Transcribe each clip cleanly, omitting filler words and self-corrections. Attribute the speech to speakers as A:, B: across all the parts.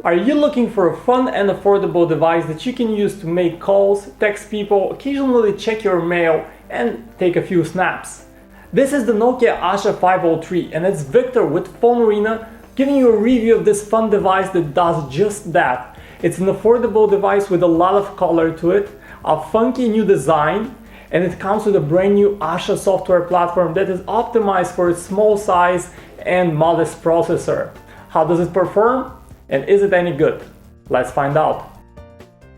A: Are you looking for a fun and affordable device that you can use to make calls, text people, occasionally check your mail, and take a few snaps? This is the Nokia Asha 503, and it's Victor with PhoneArena giving you a review of this fun device that does just that. It's an affordable device with a lot of color to it, a funky new design, and it comes with a brand new Asha software platform that is optimized for its small size and modest processor. How does it perform? And is it any good? Let's find out.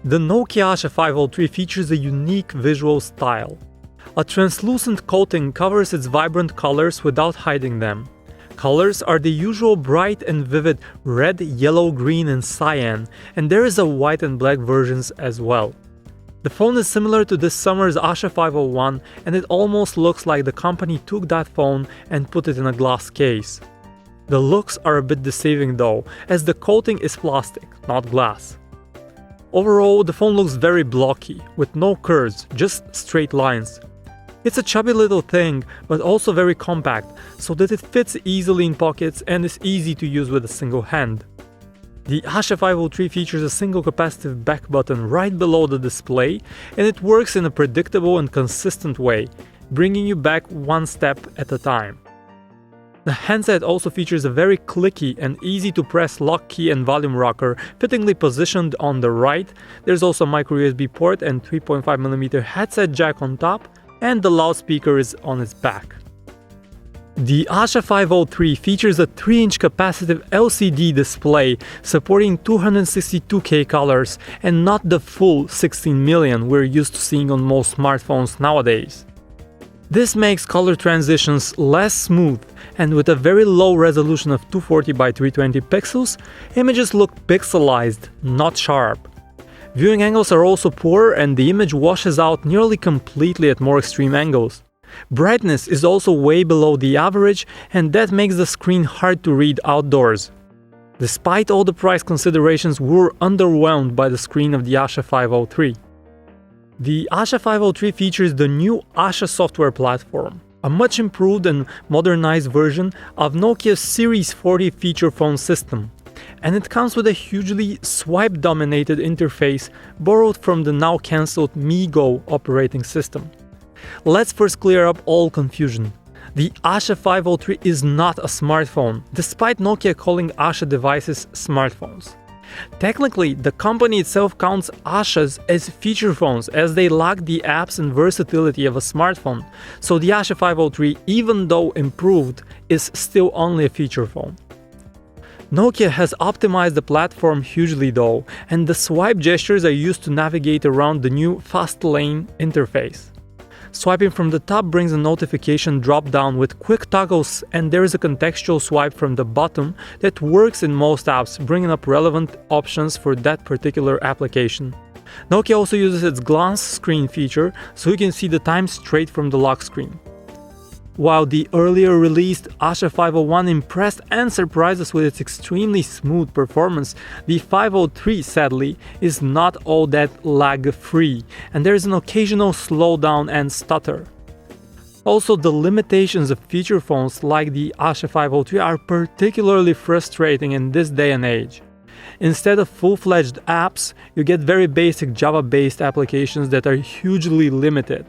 A: The Nokia Asha 503 features a unique visual style. A translucent coating covers its vibrant colors without hiding them. Colors are the usual bright and vivid red, yellow, green, and cyan, and there is a white and black versions as well. The phone is similar to this summer's Asha 501, and it almost looks like the company took that phone and put it in a glass case. The looks are a bit deceiving though, as the coating is plastic, not glass. Overall, the phone looks very blocky, with no curves, just straight lines. It's a chubby little thing, but also very compact, so that it fits easily in pockets and is easy to use with a single hand. The Asha 503 features a single capacitive back button right below the display, and it works in a predictable and consistent way, bringing you back one step at a time. The handset also features a very clicky and easy to press lock key and volume rocker, fittingly positioned on the right. There's also a micro USB port and 3.5mm headset jack on top, and the loudspeaker is on its back. The Asha 503 features a 3-inch capacitive LCD display supporting 262K colors and not the full 16 million we're used to seeing on most smartphones nowadays. This makes color transitions less smooth, and with a very low resolution of 240 by 320 pixels, images look pixelized, not sharp. Viewing angles are also poor, and the image washes out nearly completely at more extreme angles. Brightness is also way below the average, and that makes the screen hard to read outdoors. Despite all the price considerations, we're underwhelmed by the screen of the Asha 503. The Asha 503 features the new Asha software platform, a much improved and modernized version of Nokia's Series 40 feature phone system, and it comes with a hugely swipe-dominated interface borrowed from the now cancelled MeeGo operating system. Let's first clear up all confusion. The Asha 503 is not a smartphone, despite Nokia calling Asha devices smartphones. Technically, the company itself counts Ashas as feature phones, as they lack the apps and versatility of a smartphone, so the Asha 503, even though improved, is still only a feature phone. Nokia has optimized the platform hugely though, and the swipe gestures are used to navigate around the new fast lane interface. Swiping from the top brings a notification drop-down with quick toggles, and there is a contextual swipe from the bottom that works in most apps, bringing up relevant options for that particular application. Nokia also uses its glance screen feature, so you can see the time straight from the lock screen. While the earlier released Asha 501 impressed and surprised us with its extremely smooth performance, the 503 sadly is not all that lag-free, and there is an occasional slowdown and stutter. Also, the limitations of feature phones like the Asha 503 are particularly frustrating in this day and age. Instead of full-fledged apps, you get very basic Java-based applications that are hugely limited.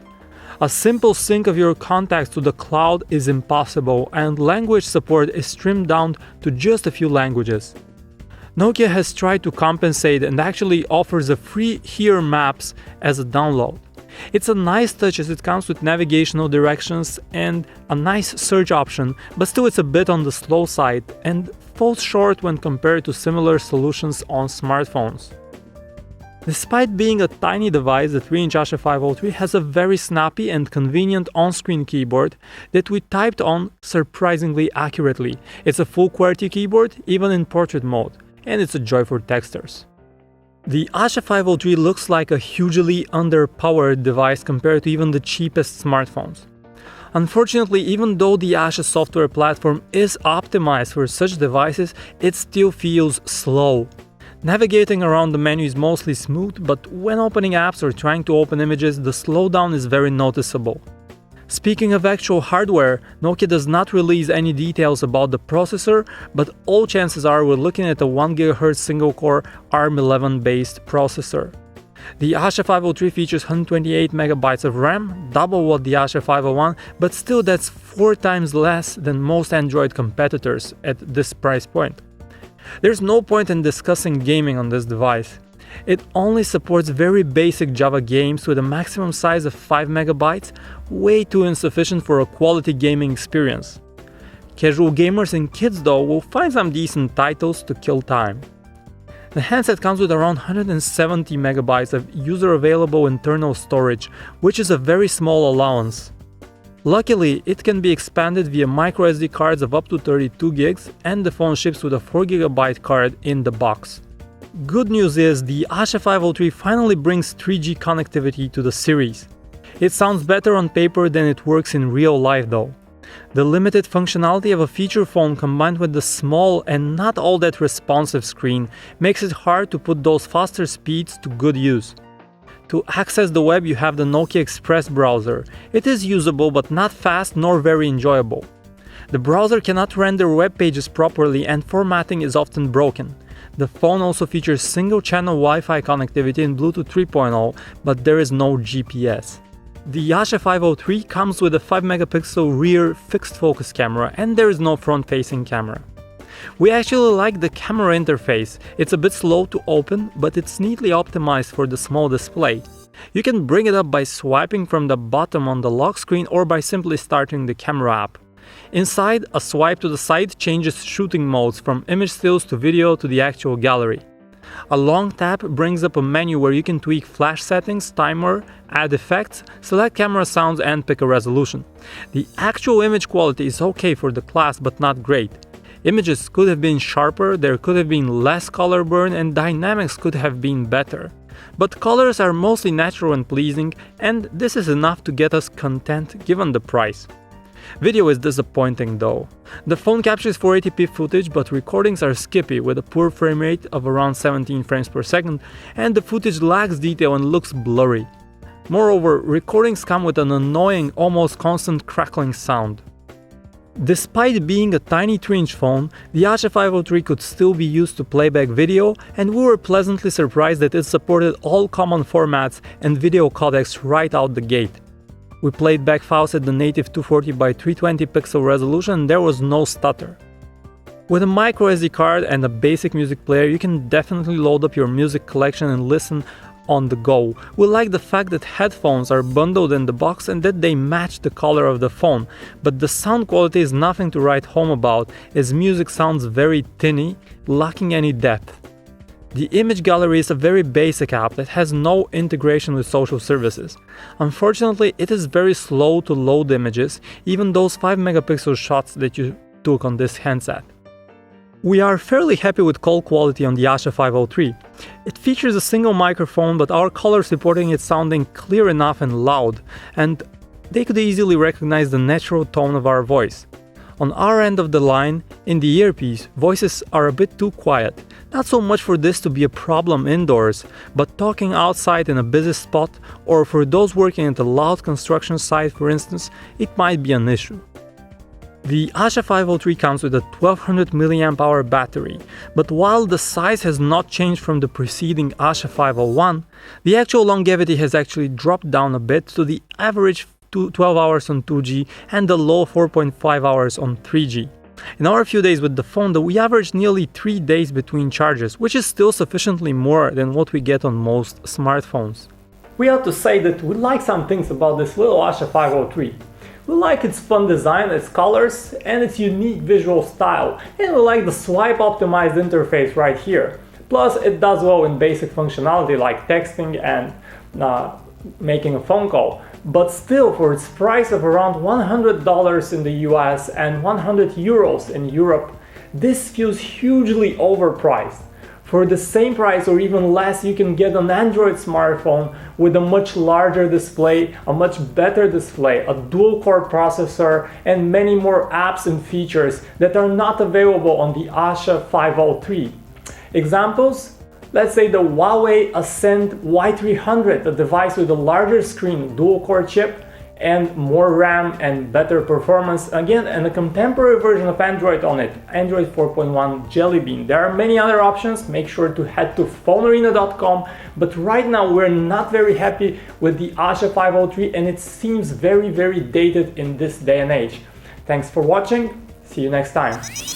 A: A simple sync of your contacts to the cloud is impossible, and language support is trimmed down to just a few languages. Nokia has tried to compensate and actually offers a free Here Maps as a download. It's a nice touch as it comes with navigational directions and a nice search option, but still it's a bit on the slow side and falls short when compared to similar solutions on smartphones. Despite being a tiny device, the 3-inch Asha 503 has a very snappy and convenient on-screen keyboard that we typed on surprisingly accurately. It's a full QWERTY keyboard, even in portrait mode, and it's a joy for texters. The Asha 503 looks like a hugely underpowered device compared to even the cheapest smartphones. Unfortunately, even though the Asha software platform is optimized for such devices, it still feels slow. Navigating around the menu is mostly smooth, but when opening apps or trying to open images, the slowdown is very noticeable. Speaking of actual hardware, Nokia does not release any details about the processor, but all chances are we're looking at a 1GHz single-core ARM11 based processor. The Asha 503 features 128MB of RAM, double what the Asha 501, but still that's 4 times less than most Android competitors at this price point. There's no point in discussing gaming on this device. It only supports very basic Java games with a maximum size of 5MB, way too insufficient for a quality gaming experience. Casual gamers and kids though will find some decent titles to kill time. The handset comes with around 170MB of user-available internal storage, which is a very small allowance. Luckily, it can be expanded via microSD cards of up to 32GB, and the phone ships with a 4GB card in the box. Good news is the Asha 503 finally brings 3G connectivity to the series. It sounds better on paper than it works in real life though. The limited functionality of a feature phone combined with the small and not all that responsive screen makes it hard to put those faster speeds to good use. To access the web you have the Nokia Express browser. It is usable but not fast nor very enjoyable. The browser cannot render web pages properly and formatting is often broken. The phone also features single-channel Wi-Fi connectivity in Bluetooth 3.0, but there is no GPS. The Asha 503 comes with a 5MP rear fixed focus camera and there is no front-facing camera. We actually like the camera interface. It's a bit slow to open, but it's neatly optimized for the small display. You can bring it up by swiping from the bottom on the lock screen or by simply starting the camera app. Inside, a swipe to the side changes shooting modes from image stills to video to the actual gallery. A long tap brings up a menu where you can tweak flash settings, timer, add effects, select camera sounds and pick a resolution. The actual image quality is okay for the class but not great. Images could have been sharper, there could have been less color burn and dynamics could have been better. But colors are mostly natural and pleasing, and this is enough to get us content given the price. Video is disappointing though. The phone captures 480p footage, but recordings are skippy with a poor frame rate of around 17 frames per second, and the footage lacks detail and looks blurry. Moreover, recordings come with an annoying, almost constant crackling sound. Despite being a tiny 3-inch phone, the Asha 503 could still be used to playback video, and we were pleasantly surprised that it supported all common formats and video codecs right out the gate. We played back files at the native 240 by 320 pixel resolution and there was no stutter. With a microSD card and a basic music player, you can definitely load up your music collection and listen on the go. We like the fact that headphones are bundled in the box and that they match the color of the phone, but the sound quality is nothing to write home about, as music sounds very tinny, lacking any depth. The image gallery is a very basic app that has no integration with social services. Unfortunately, it is very slow to load images, even those 5MP shots that you took on this handset. We are fairly happy with call quality on the Asha 503. It features a single microphone, but our callers reporting it sounding clear enough and loud, and they could easily recognize the natural tone of our voice. On our end of the line, in the earpiece, voices are a bit too quiet. Not so much for this to be a problem indoors, but talking outside in a busy spot, or for those working at a loud construction site for instance, it might be an issue. The Asha 503 comes with a 1200 mAh battery, but while the size has not changed from the preceding Asha 501, the actual longevity has actually dropped down a bit to the average 12 hours on 2G and the low 4.5 hours on 3G. In our few days with the phone, though, we averaged nearly 3 days between charges, which is still sufficiently more than what we get on most smartphones. We have to say that we like some things about this little Asha 503. We like its fun design, its colors, and its unique visual style, and we like the swipe optimized interface right here. Plus, it does well in basic functionality like texting and making a phone call. But still, for its price of around $100 in the US and 100 euros in Europe, this feels hugely overpriced. For the same price or even less, you can get an Android smartphone with a much larger display, a much better display, a dual-core processor, and many more apps and features that are not available on the Asha 503. Examples? Let's say the Huawei Ascend Y300, a device with a larger screen, dual-core chip, and more RAM and better performance, again, and a contemporary version of Android on it, Android 4.1 Jelly Bean. There are many other options. Make sure to head to PhoneArena.com, but right now we're not very happy with the Asha 503 and it seems very dated in this day and age. Thanks for watching, see you next time.